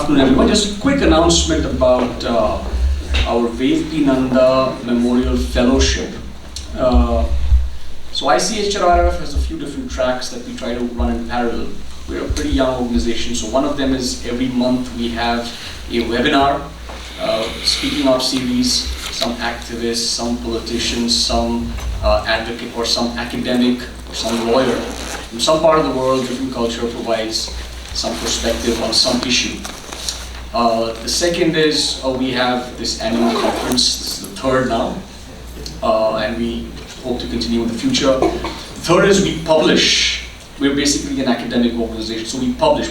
afternoon, everyone. Just a quick announcement about our Nanda Memorial Fellowship. So ICHRRF has a few different tracks that we try to run in parallel. We're a pretty young organization, so one of them is every month we have a webinar, speaking out series, some activists, some politicians, some advocate or some academic or some lawyer from some part of the world, different culture provides some perspective on some issue. The second is we have this annual conference. This is the third now, and we hope to continue in the future. The third is we publish. We're basically an academic organization, so we publish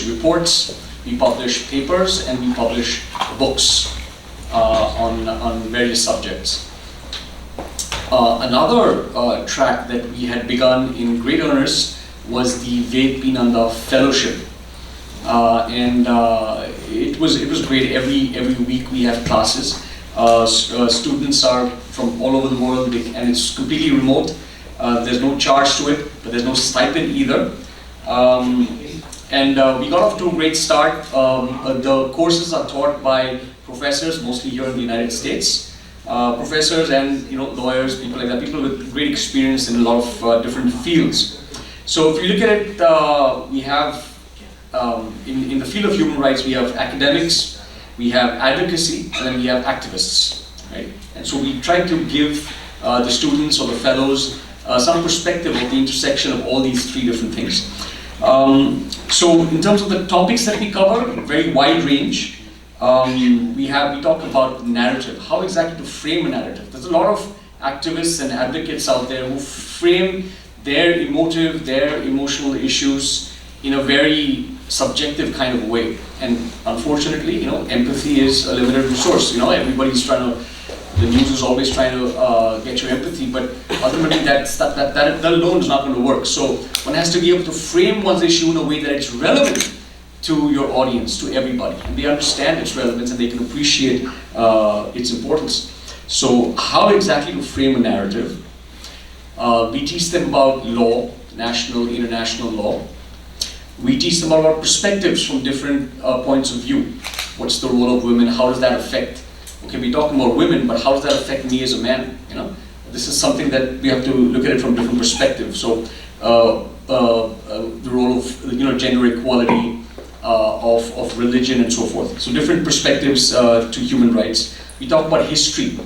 reports, we publish papers, and we publish books on various subjects. Another track that we had begun in great earnest was the Nanda Fellowship, and it was great. Every week we have classes. Students are from all over the world, and it's completely remote. There's no charge to it, but there's no stipend either. And we got off to a great start. The courses are taught by professors, mostly here in the United States. Professors and lawyers, people like that, people with great experience in a lot of different fields. So if you look at it, we have in the field of human rights, we have academics, we have advocacy, and then we have activists, right? And so we try to give the students or the fellows some perspective of the intersection of all these three different things. So in terms of the topics that we cover, very wide range. We talk about narrative, how exactly to frame a narrative. There's a lot of activists and advocates out there who frame their emotional issues in a very subjective kind of way. And unfortunately, empathy is a limited resource. Everybody's the news is always trying to get your empathy, but ultimately that alone is not going to work. So one has to be able to frame one's issue in a way that it's relevant to your audience, to everybody, and they understand its relevance and they can appreciate its importance. So how exactly to frame a narrative? We teach them about law, national, international law. We teach them about perspectives from different points of view. What's the role of women? How does that affect? Okay, we're talking about women, but how does that affect me as a man? This is something that we have to look at it from different perspectives. So the role of gender equality, of religion, and so forth. So different perspectives to human rights. We talk about history,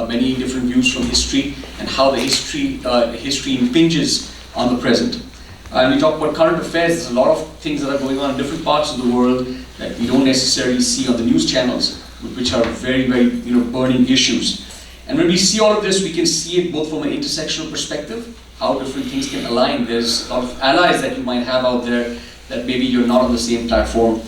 many different views from history, and how the history impinges on the present. And we talk about current affairs. There's a lot of things that are going on in different parts of the world that we don't necessarily see on the news channels, which are very, very burning issues. And when we see all of this, we can see it both from an intersectional perspective, how different things can align. There's a lot of allies that you might have out there that maybe you're not on the same platform.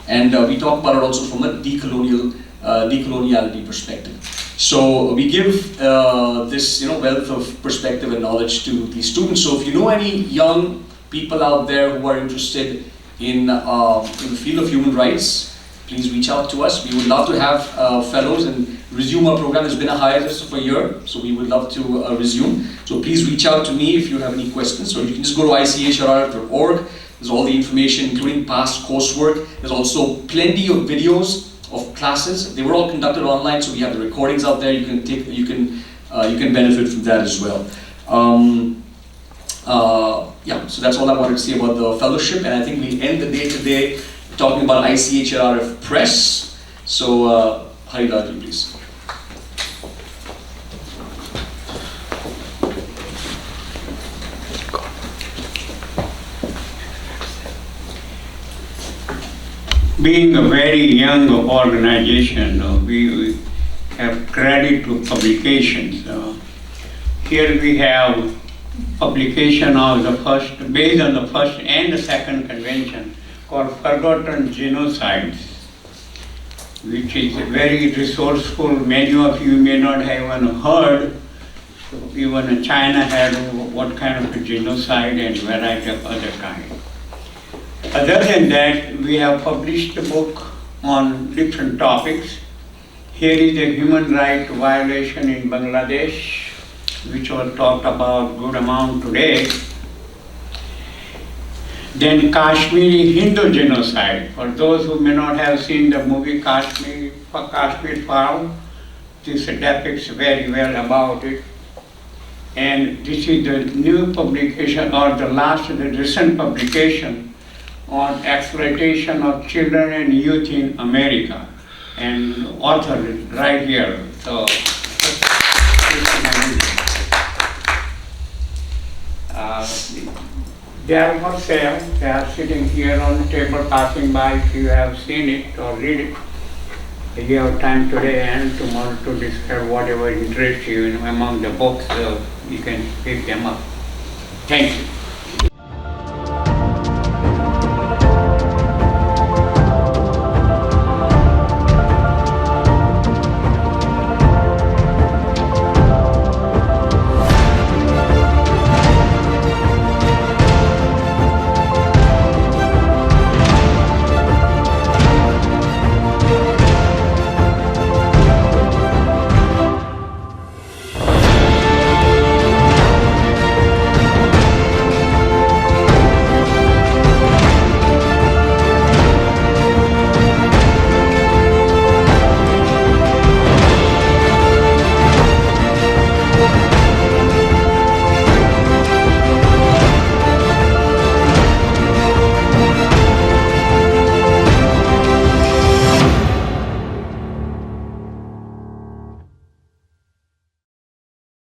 And we talk about it also from a decoloniality perspective. So we give this wealth of perspective and knowledge to these students. So if you know any young people out there who are interested in the field of human rights, please reach out to us. We would love to have fellows and resume our program. There's been a hiatus of a year, so we would love to resume. So please reach out to me if you have any questions, or you can just go to ICHRRF.org. There's all the information, including past coursework. There's also plenty of videos of classes. They were all conducted online, so we have the recordings out there. You can benefit from that as well. So that's all I wanted to say about the fellowship, and I think we end the day today talking about ICHRRF Press. So, Haridhaji, please. Being a very young organization, we have credit to publications. Here we have publication of the first, based on the first and the second convention, called Forgotten Genocides, which is very resourceful. Many of you may not have even heard. So even China had what kind of a genocide and variety of other kind. Other than that, we have published a book on different topics. Here is a human rights violation in Bangladesh, which was talked about good amount today. Then Kashmiri Hindu genocide. For those who may not have seen the movie Kashmir File, this depicts very well about it. And this is the new publication or the recent publication on exploitation of children and youth in America. And author is right here. So, they are for sale. They are sitting here on the table, passing by. If you have seen it or read it, you have time today and tomorrow to discover whatever interests you among the books. You can pick them up. Thank you.